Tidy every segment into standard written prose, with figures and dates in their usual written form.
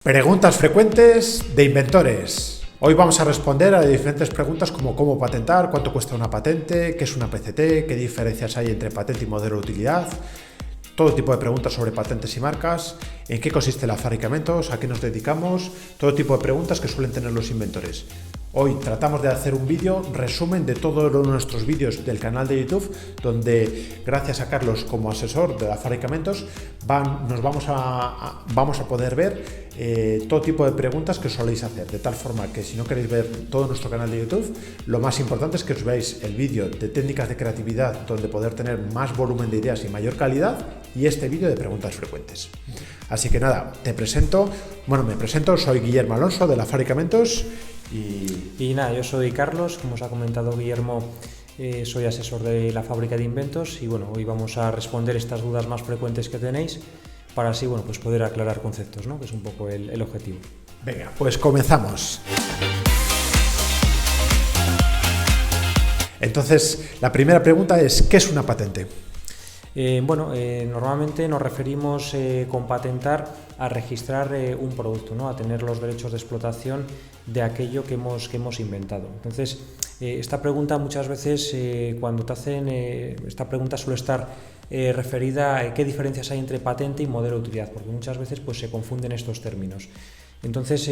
Preguntas frecuentes de inventores. Hoy vamos a responder a diferentes preguntas como cómo patentar, cuánto cuesta una patente, qué es una PCT, qué diferencias hay entre patente y modelo de utilidad, todo tipo de preguntas sobre patentes y marcas, en qué consiste la fábrica de inventos, a qué nos dedicamos, todo tipo de preguntas que suelen tener los inventores. Hoy tratamos de hacer un vídeo resumen de todos nuestros vídeos del canal de YouTube, donde gracias a Carlos como asesor de la fábrica de inventos vamos a poder ver todo tipo de preguntas que soléis hacer, de tal forma que si no queréis ver todo nuestro canal de YouTube, lo más importante es que os veáis el vídeo de técnicas de creatividad, donde poder tener más volumen de ideas y mayor calidad, y este vídeo de preguntas frecuentes. Así que nada, me presento, soy Guillermo Alonso de la fábrica de inventos. Y nada, yo soy Carlos, como os ha comentado Guillermo, soy asesor de la fábrica de inventos y bueno, hoy vamos a responder estas dudas más frecuentes que tenéis para así pues poder aclarar conceptos, ¿no? Que es un poco el objetivo. Venga, pues comenzamos. Entonces, la primera pregunta es, ¿qué es una patente? Normalmente nos referimos con patentar a registrar un producto, ¿no? A tener los derechos de explotación de aquello que hemos inventado. Entonces, esta pregunta muchas veces cuando te hacen, esta pregunta suele estar referida a qué diferencias hay entre patente y modelo de utilidad, porque muchas veces se confunden estos términos. Entonces,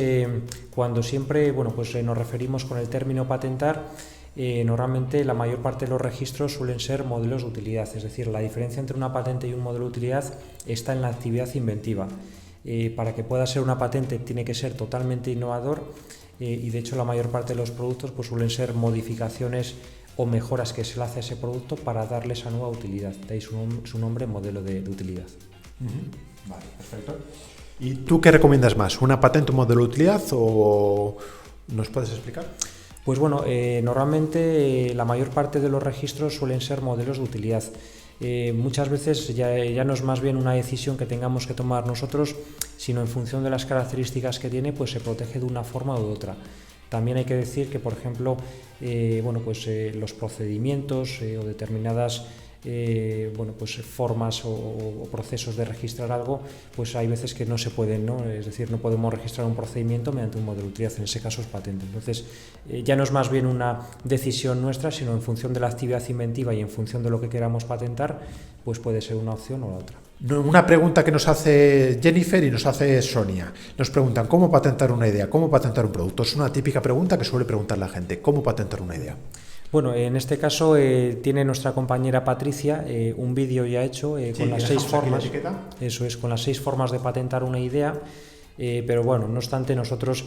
cuando siempre nos referimos con el término patentar, normalmente la mayor parte de los registros suelen ser modelos de utilidad, es decir, la diferencia entre una patente y un modelo de utilidad está en la actividad inventiva. Para que pueda ser una patente tiene que ser totalmente innovador y de hecho la mayor parte de los productos suelen ser modificaciones o mejoras que se le hace a ese producto para darle esa nueva utilidad, de ahí su nombre, modelo de utilidad. Vale, perfecto. ¿Y tú qué recomiendas más? ¿Una patente o modelo de utilidad o nos puedes explicar? Pues bueno, normalmente la mayor parte de los registros suelen ser modelos de utilidad. Muchas veces ya no es más bien una decisión que tengamos que tomar nosotros, sino en función de las características que tiene, se protege de una forma u otra. También hay que decir que, por ejemplo, los procedimientos o determinadas formas o procesos de registrar algo, hay veces que no se pueden, ¿no? Es decir, no podemos registrar un procedimiento mediante un modelo de utilidad, en ese caso es patente. Entonces, ya no es más bien una decisión nuestra, sino en función de la actividad inventiva y en función de lo que queramos patentar, puede ser una opción o la otra. Una pregunta que nos hace Jennifer y nos hace Sonia. Nos preguntan cómo patentar una idea, cómo patentar un producto. Es una típica pregunta que suele preguntar la gente. ¿Cómo patentar una idea? Bueno, en este caso tiene nuestra compañera Patricia un vídeo ya hecho con las 6 formas. Eso es, con las 6 formas de patentar una idea. Pero bueno, no obstante, nosotros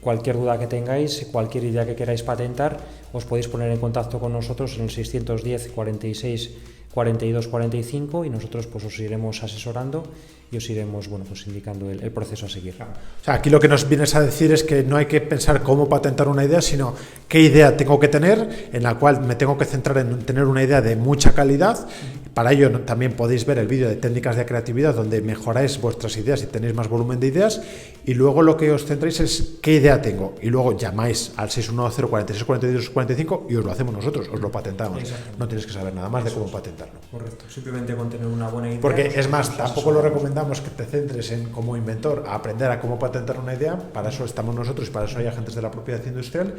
cualquier duda que tengáis, cualquier idea que queráis patentar, os podéis poner en contacto con nosotros en el 610 46 42 45 y nosotros os iremos asesorando y os iremos indicando el proceso a seguir. Claro. O sea, aquí lo que nos vienes a decir es que no hay que pensar cómo patentar una idea, sino qué idea tengo que tener, en la cual me tengo que centrar en tener una idea de mucha calidad. Para ello también podéis ver el vídeo de técnicas de creatividad donde mejoráis vuestras ideas y tenéis más volumen de ideas, y luego lo que os centráis es qué idea tengo y luego llamáis al 610 46 42 45 y os lo hacemos nosotros, os lo patentamos. No tienes que saber nada más de cómo patentarlo. Correcto, simplemente con tener una buena idea. Porque es más, tampoco lo recomendamos que te centres en, como inventor, a aprender a cómo patentar una idea. Para eso estamos nosotros y para eso hay agentes de la propiedad industrial.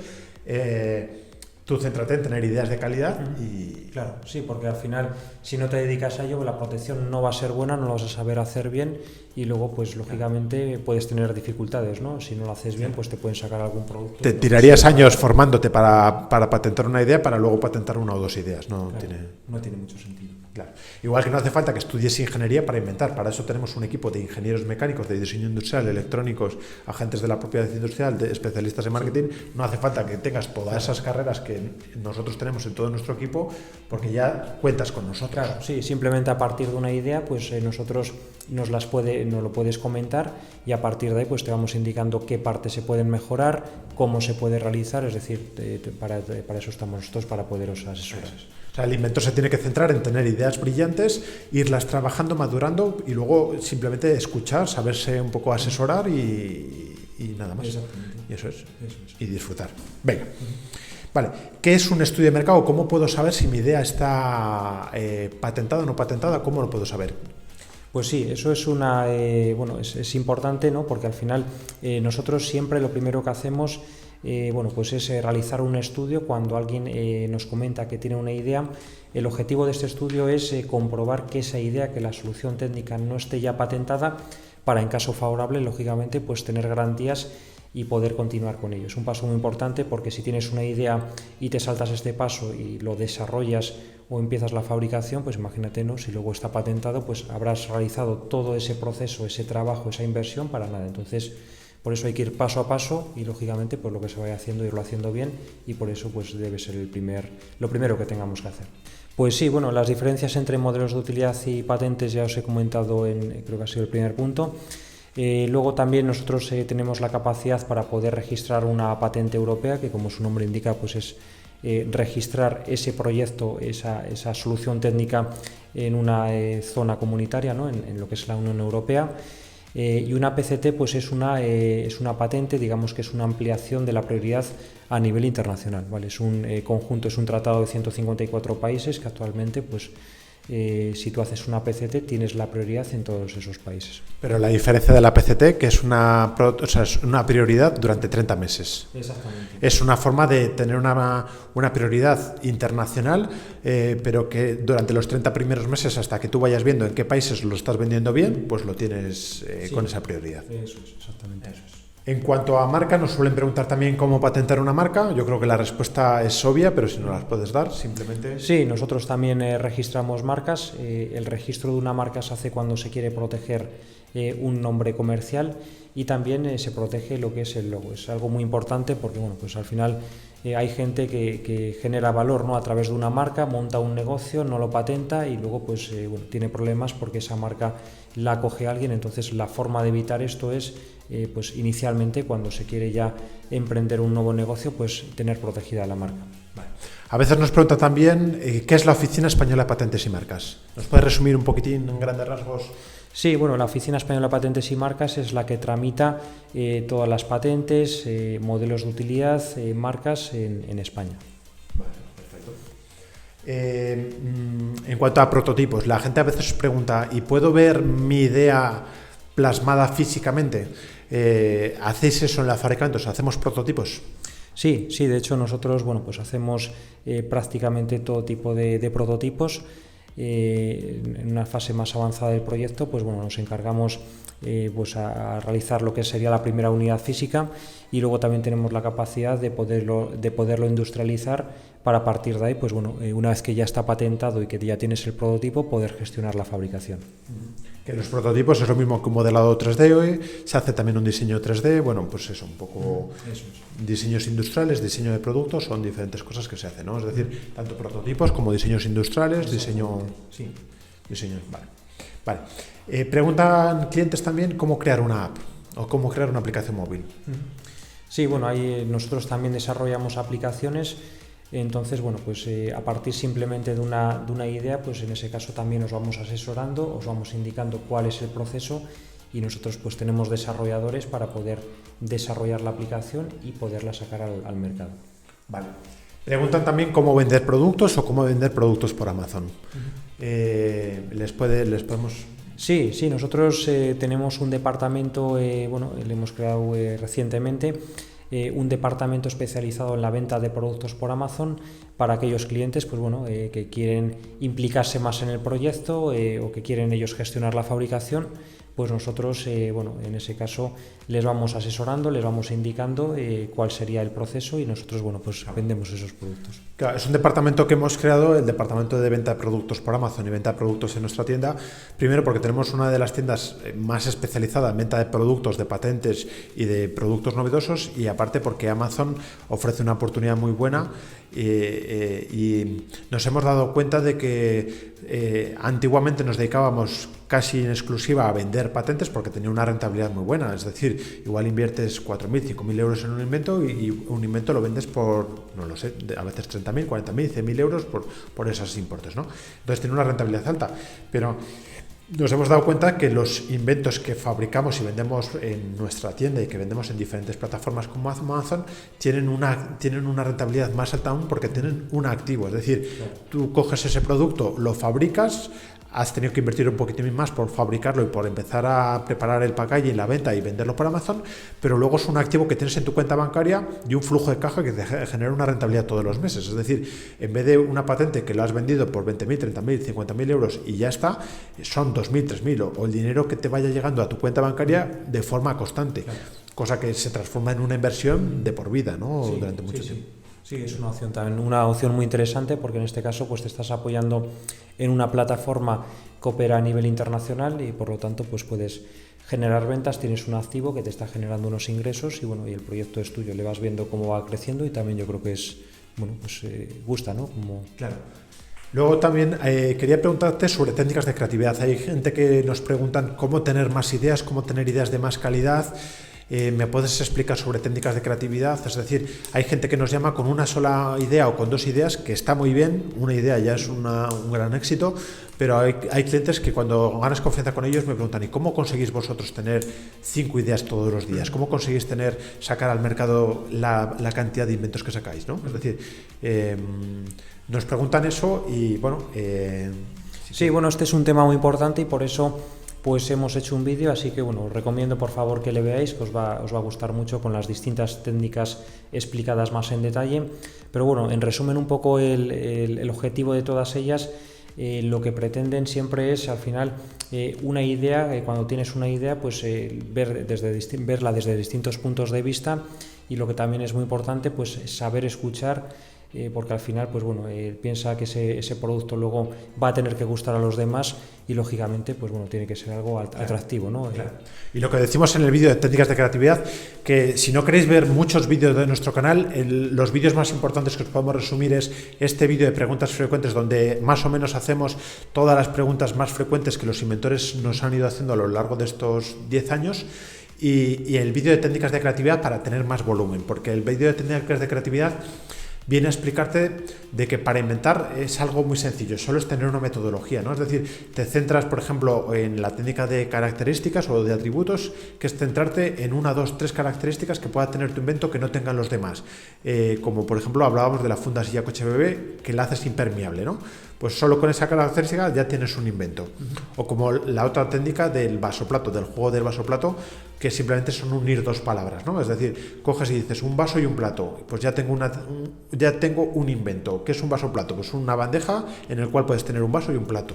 Tú céntrate en tener ideas de calidad y... Claro, sí, porque al final, si no te dedicas a ello, la protección no va a ser buena, no lo vas a saber hacer bien y luego, lógicamente, puedes tener dificultades, ¿no? Si no lo haces bien, te pueden sacar algún producto. Te tirarías años formándote para patentar una idea para luego patentar una o dos ideas. No tiene mucho sentido. Claro. Igual que no hace falta que estudies ingeniería para inventar, para eso tenemos un equipo de ingenieros mecánicos, de diseño industrial, electrónicos, agentes de la propiedad industrial, de especialistas en marketing. No hace falta que tengas todas esas carreras que nosotros tenemos en todo nuestro equipo, porque ya cuentas con nosotros. Claro, sí, simplemente a partir de una idea, nosotros nos lo puedes comentar y a partir de ahí te vamos indicando qué partes se pueden mejorar, cómo se puede realizar, es decir, para eso estamos nosotros, para poderos asesorar. O sea, el inventor se tiene que centrar en tener ideas brillantes, irlas trabajando, madurando y luego simplemente escuchar, saberse un poco asesorar y nada más. Y eso es. Y disfrutar. Venga. Vale, ¿qué es un estudio de mercado? ¿Cómo puedo saber si mi idea está patentada o no patentada? ¿Cómo lo puedo saber? Pues sí, eso es es importante, ¿no? Porque al final nosotros siempre lo primero que hacemos pues es realizar un estudio. Cuando alguien nos comenta que tiene una idea, el objetivo de este estudio es comprobar que esa idea, que la solución técnica no esté ya patentada, para, en caso favorable, lógicamente, pues tener garantías y poder continuar con ello. Es un paso muy importante, porque si tienes una idea y te saltas este paso y lo desarrollas o empiezas la fabricación, pues imagínate, ¿no? Si luego está patentado, pues habrás realizado todo ese proceso, ese trabajo, esa inversión para nada. Entonces, por eso hay que ir paso a paso y, lógicamente, pues lo que se vaya haciendo, irlo haciendo bien, y por eso pues debe ser lo primero que tengamos que hacer. Pues sí, bueno, las diferencias entre modelos de utilidad y patentes ya os he comentado creo que ha sido el primer punto. Luego también nosotros tenemos la capacidad para poder registrar una patente europea, que, como su nombre indica, pues es registrar ese proyecto, esa solución técnica en una zona comunitaria, ¿no? en lo que es la Unión Europea. Y una PCT pues es una patente, digamos que es una ampliación de la prioridad a nivel internacional, ¿vale? Es un conjunto, es un tratado de 154 países que actualmente, pues si tú haces una PCT, tienes la prioridad en todos esos países. Pero la diferencia de la PCT, que es una prioridad durante 30 meses. Exactamente. Es una forma de tener una prioridad internacional, pero que durante los 30 primeros meses, hasta que tú vayas viendo en qué países lo estás vendiendo bien, pues lo tienes con esa prioridad. Eso es, exactamente eso es. En cuanto a marca, nos suelen preguntar también cómo patentar una marca. Yo creo que la respuesta es obvia, pero si no las puedes dar, simplemente... Sí, nosotros también registramos marcas. El registro de una marca se hace cuando se quiere proteger un nombre comercial, y también se protege lo que es el logo. Es algo muy importante, porque bueno, pues al final hay gente que genera valor, ¿no? A través de una marca, monta un negocio, no lo patenta y luego pues tiene problemas porque esa marca la coge alguien. Entonces, la forma de evitar esto es pues inicialmente, cuando se quiere ya emprender un nuevo negocio, pues tener protegida la marca. Vale. A veces nos pregunta también qué es la Oficina Española de Patentes y Marcas. ¿Nos puedes resumir un poquitín en grandes rasgos? Sí, bueno, la Oficina Española de Patentes y Marcas es la que tramita todas las patentes, modelos de utilidad, marcas en España. Vale, perfecto. En cuanto a prototipos, la gente a veces pregunta, ¿y puedo ver mi idea plasmada físicamente? ¿Hacéis eso en la fabricantes? ¿Hacemos prototipos? Sí, de hecho nosotros pues hacemos prácticamente todo tipo de prototipos. En una fase más avanzada del proyecto, pues bueno, nos encargamos pues a realizar lo que sería la primera unidad física, y luego también tenemos la capacidad de poderlo industrializar, para, a partir de ahí, pues bueno, una vez que ya está patentado y que ya tienes el prototipo, poder gestionar la fabricación. Que los prototipos es lo mismo que un modelado 3D hoy, se hace también un diseño 3D, bueno, pues eso, un poco eso es. Diseños industriales, diseño de productos, son diferentes cosas que se hacen, ¿no? Es decir, tanto prototipos como diseños industriales, diseño... Sí. Diseño, vale. Preguntan clientes también cómo crear una app o cómo crear una aplicación móvil. Sí, bueno, ahí nosotros también desarrollamos aplicaciones. Entonces, bueno, pues a partir simplemente de una idea, pues en ese caso también os vamos asesorando, os vamos indicando cuál es el proceso, y nosotros pues tenemos desarrolladores para poder desarrollar la aplicación y poderla sacar al mercado. Vale. Preguntan también cómo vender productos o cómo vender productos por Amazon. ¿Les podemos...? Sí, nosotros tenemos un departamento, le hemos creado recientemente, un departamento especializado en la venta de productos por Amazon, para aquellos clientes pues que quieren implicarse más en el proyecto o que quieren ellos gestionar la fabricación. Pues nosotros, en ese caso, les vamos asesorando, les vamos indicando cuál sería el proceso, y nosotros, pues vendemos esos productos. Claro, es un departamento que hemos creado, el departamento de venta de productos por Amazon y venta de productos en nuestra tienda. Primero, porque tenemos una de las tiendas más especializada en venta de productos, de patentes y de productos novedosos, y aparte porque Amazon ofrece una oportunidad muy buena. Y nos hemos dado cuenta de que antiguamente nos dedicábamos casi en exclusiva a vender patentes, porque tenía una rentabilidad muy buena. Es decir, igual inviertes 4.000, 5.000 euros en un invento, y un invento lo vendes por, no lo sé, a veces 30.000, 40.000, 100.000 euros por esos importes, ¿no? Entonces tiene una rentabilidad alta, pero nos hemos dado cuenta que los inventos que fabricamos y vendemos en nuestra tienda y que vendemos en diferentes plataformas como Amazon tienen una rentabilidad más alta aún, porque tienen un activo. Es decir, tú coges ese producto, lo fabricas, has tenido que invertir un poquitín más por fabricarlo y por empezar a preparar el packaging, la venta y venderlo por Amazon, pero luego es un activo que tienes en tu cuenta bancaria y un flujo de caja que te genera una rentabilidad todos los meses. Es decir, en vez de una patente que lo has vendido por 20.000, 30.000, 50.000 euros y ya está, son 2.000, 3.000 o el dinero que te vaya llegando a tu cuenta bancaria de forma constante, claro. Cosa que se transforma en una inversión de por vida, ¿no? Sí, durante mucho tiempo. Sí, es una opción también, una opción muy interesante porque en este caso pues te estás apoyando en una plataforma que opera a nivel internacional y por lo tanto pues puedes generar ventas, tienes un activo que te está generando unos ingresos y bueno, y el proyecto es tuyo, le vas viendo cómo va creciendo y también yo creo que es, bueno, pues gusta, ¿no? Como... Claro. Luego también quería preguntarte sobre técnicas de creatividad. Hay gente que nos preguntan cómo tener más ideas, cómo tener ideas de más calidad. ¿Me puedes explicar sobre técnicas de creatividad? Es decir, hay gente que nos llama con una sola idea o con dos ideas, que está muy bien, una idea ya es un gran éxito, pero hay clientes que cuando ganas confianza con ellos me preguntan, ¿y cómo conseguís vosotros tener 5 ideas todos los días? ¿Cómo conseguís sacar al mercado la cantidad de inventos que sacáis, ¿no? Es decir, nos preguntan eso y bueno... Sí, bueno, este es un tema muy importante y por eso... pues hemos hecho un vídeo, así que bueno, os recomiendo por favor que le veáis, que os va a gustar mucho con las distintas técnicas explicadas más en detalle. Pero bueno, en resumen un poco el objetivo de todas ellas, lo que pretenden siempre es al final una idea, cuando tienes una idea, pues verla desde distintos puntos de vista y lo que también es muy importante, pues saber escuchar. Porque al final pues bueno, piensa que ese producto luego va a tener que gustar a los demás y lógicamente pues bueno, tiene que ser algo atractivo, ¿no? Claro. Y lo que decimos en el vídeo de técnicas de creatividad, que si no queréis ver muchos vídeos de nuestro canal, los vídeos más importantes que os podemos resumir es este vídeo de preguntas frecuentes, donde más o menos hacemos todas las preguntas más frecuentes que los inventores nos han ido haciendo a lo largo de estos 10 años. Y el vídeo de técnicas de creatividad para tener más volumen, porque el vídeo de técnicas de creatividad viene a explicarte de que para inventar es algo muy sencillo, solo es tener una metodología, ¿no? Es decir, te centras, por ejemplo, en la técnica de características o de atributos, que es centrarte en 1, 2, 3 características que pueda tener tu invento que no tengan los demás. Como por ejemplo hablábamos de la funda silla coche bebé, que la haces impermeable, ¿no? Pues solo con esa característica ya tienes un invento. O como la otra técnica del vaso-plato, del juego del vaso-plato, que simplemente son unir dos palabras, ¿no? Es decir, coges y dices un vaso y un plato, pues ya tengo un invento. ¿Qué es un vaso-plato? Pues una bandeja en el cual puedes tener un vaso y un plato.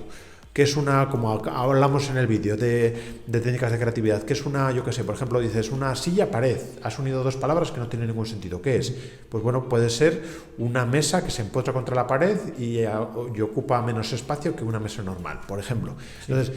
Que es una, como hablamos en el vídeo de técnicas de creatividad, que es una, yo qué sé, por ejemplo, dices una silla pared, has unido dos palabras que no tienen ningún sentido. ¿Qué es? Pues bueno, puede ser una mesa que se empotra contra la pared y ocupa menos espacio que una mesa normal, por ejemplo. Entonces,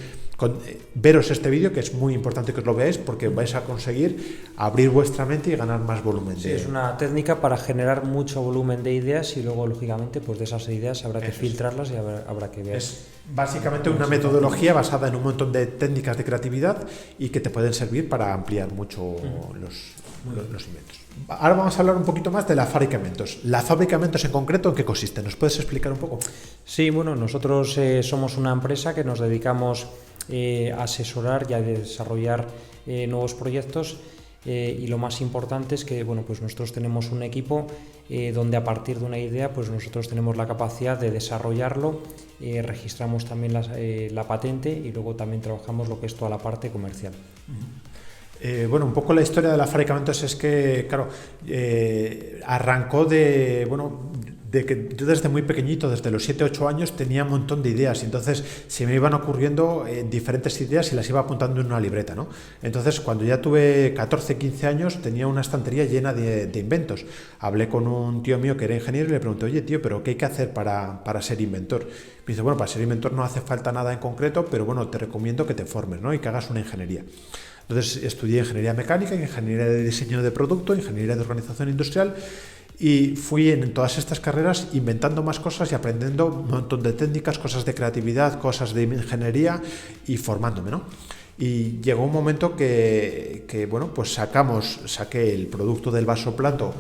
veros este vídeo, que es muy importante que os lo veáis, porque vais a conseguir abrir vuestra mente y ganar más volumen. Sí, es una técnica para generar mucho volumen de ideas y luego, lógicamente, pues de esas ideas habrá que filtrarlas y habrá que ver. Es básicamente una metodología basada en un montón de técnicas de creatividad y que te pueden servir para ampliar mucho los inventos. Ahora vamos a hablar un poquito más de la fábrica de inventos. ¿La fábrica de inventos en concreto en qué consiste? ¿Nos puedes explicar un poco? Sí, bueno, nosotros somos una empresa que nos dedicamos a asesorar y a desarrollar nuevos proyectos. Y lo más importante es que bueno, pues nosotros tenemos un equipo donde a partir de una idea pues nosotros tenemos la capacidad de desarrollarlo, registramos también la patente y luego también trabajamos lo que es toda la parte comercial. Bueno, un poco la historia de la fábrica de inventos es que, claro, arrancó de que yo desde muy pequeñito, desde los 7-8 años, tenía un montón de ideas y entonces se me iban ocurriendo diferentes ideas y las iba apuntando en una libreta, ¿no? Entonces, cuando ya tuve 14-15 años, tenía una estantería llena de inventos. Hablé con un tío mío que era ingeniero y le pregunté, oye, tío, ¿pero qué hay que hacer para ser inventor? Me dice, bueno, para ser inventor no hace falta nada en concreto, pero bueno, te recomiendo que te formes, ¿no? Y que hagas una ingeniería. Entonces, estudié ingeniería mecánica, ingeniería de diseño de producto, ingeniería de organización industrial. Y fui en todas estas carreras inventando más cosas y aprendiendo un montón de técnicas, cosas de creatividad, cosas de ingeniería y formándome, ¿no? Y llegó un momento que bueno, pues saqué el producto del vasoplato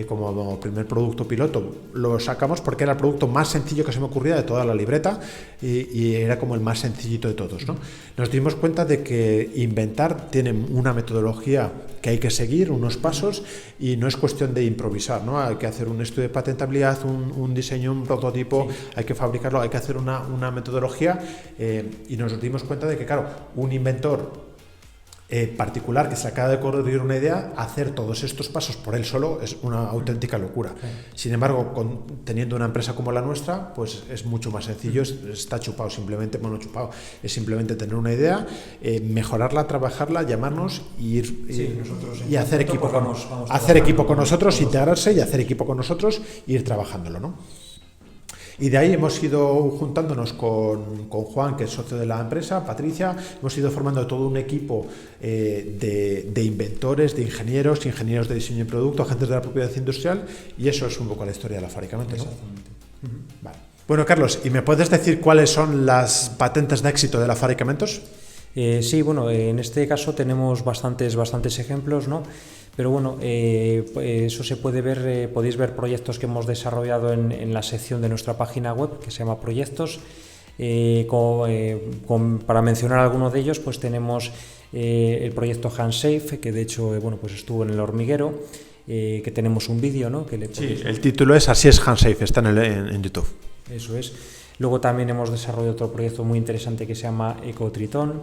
como primer producto piloto. Lo sacamos porque era el producto más sencillo que se me ocurría de toda la libreta y era como el más sencillito de todos, ¿no? Nos dimos cuenta de que inventar tiene una metodología que hay que seguir, unos pasos, y no es cuestión de improvisar, ¿no? Hay que hacer un estudio de patentabilidad, un diseño, un prototipo, sí. Hay que fabricarlo, hay que hacer una metodología, y nos dimos cuenta de que, claro, un inventor particular que se acaba de ocurrir una idea, hacer todos estos pasos por él solo es una auténtica locura. Sin embargo, teniendo una empresa como la nuestra, pues es mucho más sencillo, está chupado simplemente, bueno, chupado, es simplemente tener una idea, mejorarla, trabajarla, llamarnos y hacer equipo con nosotros, integrarse y hacer equipo con nosotros e ir trabajándolo, ¿no? Y de ahí hemos ido juntándonos con Juan, que es socio de la empresa, Patricia, hemos ido formando todo un equipo de inventores, de ingenieros de diseño y producto, agentes de la propiedad industrial, y eso es un poco la historia de la Fábricamente, ¿no? Exactamente. Vale. Bueno, Carlos, ¿y me puedes decir cuáles son las patentes de éxito de la Fábricamentos? Sí, bueno, en este caso tenemos bastantes ejemplos, ¿no? Pero bueno, eso se puede ver, podéis ver proyectos que hemos desarrollado en la sección de nuestra página web que se llama Proyectos. Para mencionar algunos de ellos, pues tenemos el proyecto Handsafe, que de hecho pues estuvo en El Hormiguero, que tenemos un vídeo, ¿no? Sí, el título es Así es Handsafe, está en YouTube. Eso es. Luego también hemos desarrollado otro proyecto muy interesante que se llama Ecotritón.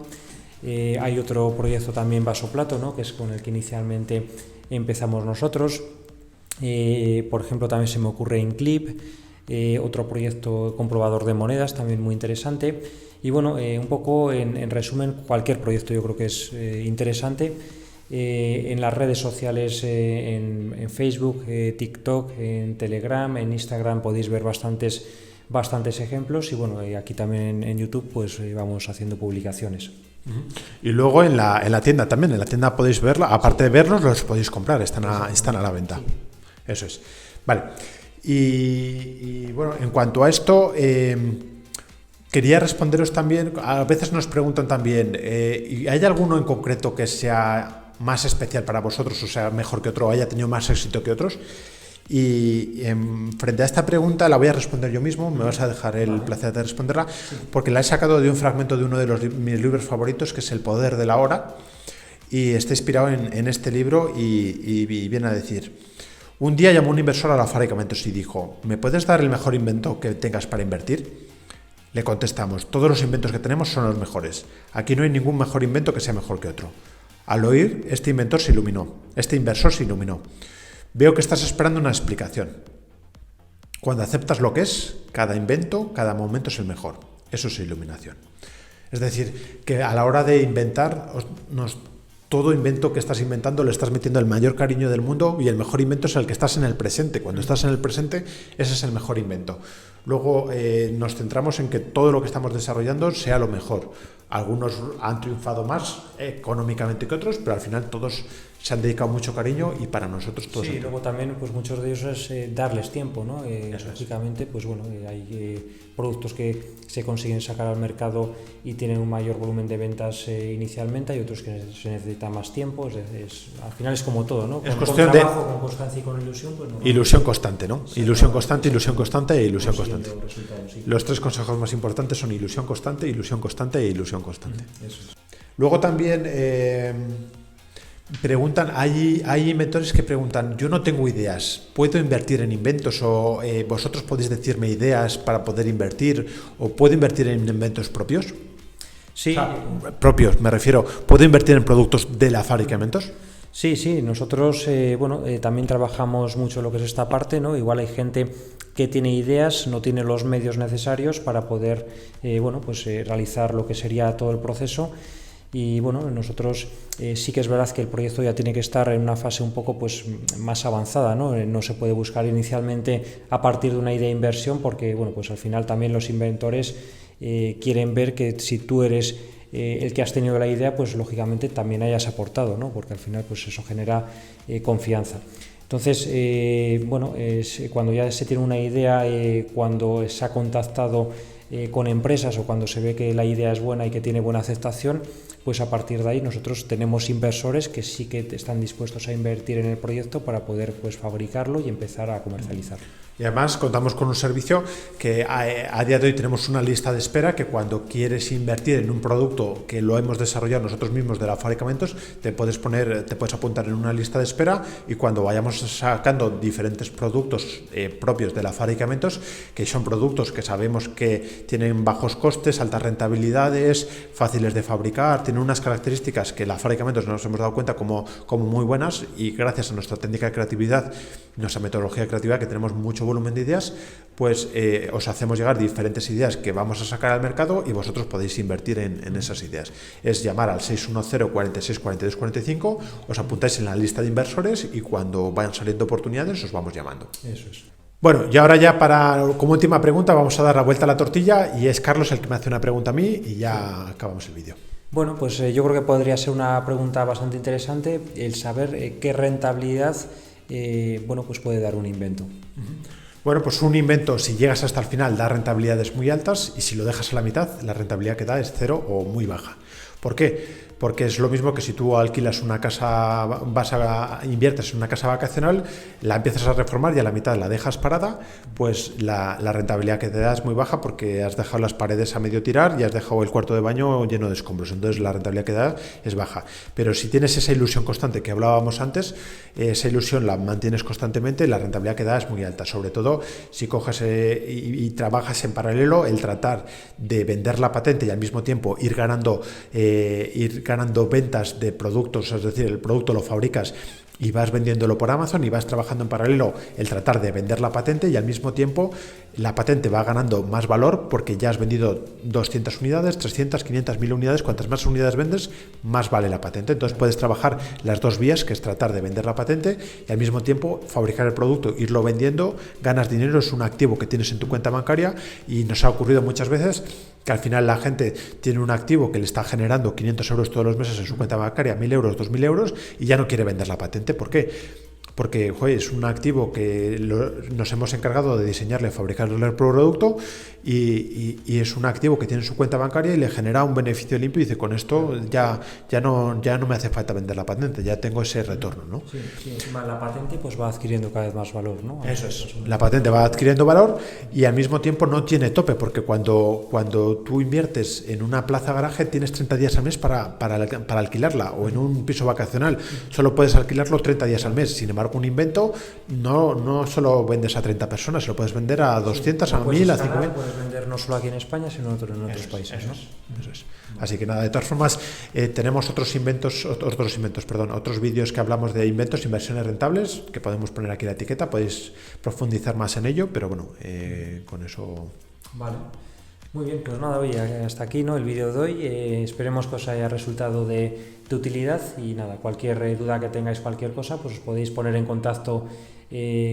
Hay otro proyecto también Vasoplato, ¿no? Que es con el que inicialmente empezamos nosotros. Por ejemplo, también se me ocurre Inclip, otro proyecto comprobador de monedas, también muy interesante. Y bueno, un poco en resumen, cualquier proyecto yo creo que es interesante. En las redes sociales, en Facebook, TikTok, en Telegram, en Instagram podéis ver bastantes ejemplos, y bueno, aquí también en YouTube pues vamos haciendo publicaciones. Y luego en la tienda también, en la tienda podéis verla, aparte de verlos, los podéis comprar, están a la venta. Sí. Eso es. Vale. Y bueno, en cuanto a esto, quería responderos también, a veces nos preguntan también, ¿hay alguno en concreto que sea más especial para vosotros, o sea, mejor que otro, haya tenido más éxito que otros? Y frente a esta pregunta la voy a responder yo mismo, me vas a dejar el placer de responderla, porque la he sacado de un fragmento de uno de mis libros favoritos, que es El poder de la hora, y está inspirado en este libro y viene a decir: un día llamó un inversor a la Fábricamentos y dijo: ¿me puedes dar el mejor invento que tengas para invertir? Le contestamos: todos los inventos que tenemos son los mejores, aquí no hay ningún mejor invento que sea mejor que otro. Al oír, este inversor se iluminó. Veo que estás esperando una explicación. Cuando aceptas lo que es, cada invento, cada momento es el mejor. Eso es iluminación. Es decir, que a la hora de inventar, todo invento que estás inventando le estás metiendo el mayor cariño del mundo, y el mejor invento es el que estás en el presente. Cuando estás en el presente, ese es el mejor invento. Luego nos centramos en que todo lo que estamos desarrollando sea lo mejor. Algunos han triunfado más económicamente que otros, pero al final todos se han dedicado mucho cariño, y para nosotros todos. Sí, luego también pues muchos de ellos es darles tiempo, ¿no? Lógicamente, pues bueno, hay productos que se consiguen sacar al mercado y tienen un mayor volumen de ventas inicialmente, hay otros que se necesita más tiempo. Al final es como todo, ¿no? Es cuestión de con constancia y con ilusión, pues no. Ilusión constante, ¿no? Sí, ilusión constante e ilusión constante. Sí. Los tres consejos más importantes son ilusión constante e ilusión constante. Eso es. Luego también preguntan, hay inventores que preguntan: yo no tengo ideas, ¿puedo invertir en inventos? O vosotros podéis decirme ideas para poder invertir, o ¿puedo invertir en inventos propios? Sí. O sea, propios, me refiero, ¿puedo invertir en productos de la Fábricamentos? Sí, nosotros también trabajamos mucho lo que es esta parte, ¿no? Igual hay gente que tiene ideas, no tiene los medios necesarios para poder realizar lo que sería todo el proceso. Y bueno, nosotros sí que es verdad que el proyecto ya tiene que estar en una fase un poco pues más avanzada, ¿no? No se puede buscar inicialmente a partir de una idea de inversión, porque bueno, pues al final también los inventores quieren ver que si tú eres el que has tenido la idea, pues lógicamente también hayas aportado, ¿no? Porque al final pues eso genera confianza. Entonces, cuando ya se tiene una idea, cuando se ha contactado con empresas, o cuando se ve que la idea es buena y que tiene buena aceptación, pues a partir de ahí nosotros tenemos inversores que sí que están dispuestos a invertir en el proyecto para poder pues fabricarlo y empezar a comercializarlo. Y además contamos con un servicio que a día de hoy tenemos una lista de espera que cuando quieres invertir en un producto que lo hemos desarrollado nosotros mismos de la Fabricamentos, te puedes apuntar en una lista de espera, y cuando vayamos sacando diferentes productos propios de la Fabricamentos, que son productos que sabemos que tienen bajos costes, altas rentabilidades, fáciles de fabricar, tienen unas características que la Fabricamentos nos hemos dado cuenta como muy buenas, y gracias a nuestra técnica de creatividad, nuestra metodología creativa, que tenemos mucho volumen de ideas, pues os hacemos llegar diferentes ideas que vamos a sacar al mercado y vosotros podéis invertir en esas ideas. Es llamar al 610 46 42 45, os apuntáis en la lista de inversores y cuando vayan saliendo oportunidades os vamos llamando. Eso es. Bueno, y ahora ya como última pregunta vamos a dar la vuelta a la tortilla, y es Carlos el que me hace una pregunta a mí y ya acabamos el vídeo. Bueno, pues yo creo que podría ser una pregunta bastante interesante el saber qué rentabilidad pues puede dar un invento. Bueno, pues un invento, si llegas hasta el final, da rentabilidades muy altas, y si lo dejas a la mitad, la rentabilidad que da es cero o muy baja. ¿Por qué? Porque es lo mismo que si tú alquilas una casa, inviertes en una casa vacacional, la empiezas a reformar y a la mitad la dejas parada, pues la rentabilidad que te da es muy baja, porque has dejado las paredes a medio tirar y has dejado el cuarto de baño lleno de escombros. Entonces la rentabilidad que da es baja. Pero si tienes esa ilusión constante que hablábamos antes, esa ilusión la mantienes constantemente, la rentabilidad que da es muy alta. Sobre todo si coges y trabajas en paralelo el tratar de vender la patente y al mismo tiempo ir ganando ventas de productos, es decir, el producto lo fabricas y vas vendiéndolo por Amazon, y vas trabajando en paralelo el tratar de vender la patente, y al mismo tiempo la patente va ganando más valor porque ya has vendido 200 unidades, 300, 500, 1000 unidades. Cuantas más unidades vendes, más vale la patente. Entonces puedes trabajar las dos vías, que es tratar de vender la patente y al mismo tiempo fabricar el producto, irlo vendiendo, ganas dinero, es un activo que tienes en tu cuenta bancaria. Y nos ha ocurrido muchas veces que al final la gente tiene un activo que le está generando 500 euros todos los meses en su cuenta bancaria, 1000 euros, 2000 euros, y ya no quiere vender la patente. ¿Por qué? Porque es un activo que nos hemos encargado de diseñarle, fabricarle el producto, y es un activo que tiene en su cuenta bancaria y le genera un beneficio limpio, y dice, con esto ya no me hace falta vender la patente, ya tengo ese retorno, ¿no? Sí, encima la patente pues va adquiriendo cada vez más valor, ¿no? Eso es, la patente va adquiriendo valor, y al mismo tiempo no tiene tope, porque cuando tú inviertes en una plaza garaje tienes 30 días al mes para alquilarla, o en un piso vacacional solo puedes alquilarlo 30 días al mes. Sin embargo, un invento no solo vendes a 30 personas, se lo puedes vender a 200, a 1000, a 5000. Puedes vender no solo aquí en España, sino en otros países. Eso es. Así que nada, de todas formas, tenemos otros vídeos que hablamos de inventos, inversiones rentables, que podemos poner aquí la etiqueta, podéis profundizar más en ello, pero bueno, con eso... Vale. Muy bien, pues nada, oye, hasta aquí, ¿no?, el vídeo de hoy. Esperemos que os haya resultado de utilidad, y nada, cualquier duda que tengáis, cualquier cosa, pues os podéis poner en contacto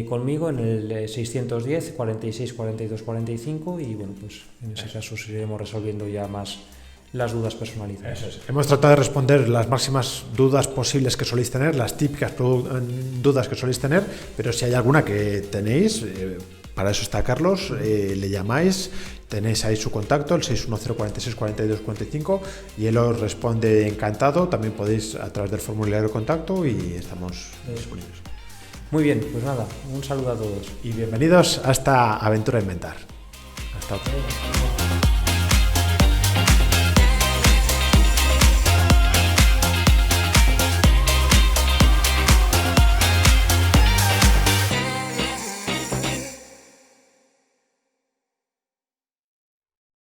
conmigo en el 610 46 42 45, y bueno, pues en ese caso os iremos resolviendo ya más las dudas personalizadas. Eso es. Hemos tratado de responder las máximas dudas posibles que soléis tener, las típicas dudas que soléis tener, pero si hay alguna que tenéis, para eso está Carlos, le llamáis, tenéis ahí su contacto, el 610 46 42 45, y él os responde encantado. También podéis a través del formulario de contacto, y estamos disponibles. Muy bien, pues nada, un saludo a todos. Y bienvenidos a esta aventura a inventar. Hasta otra.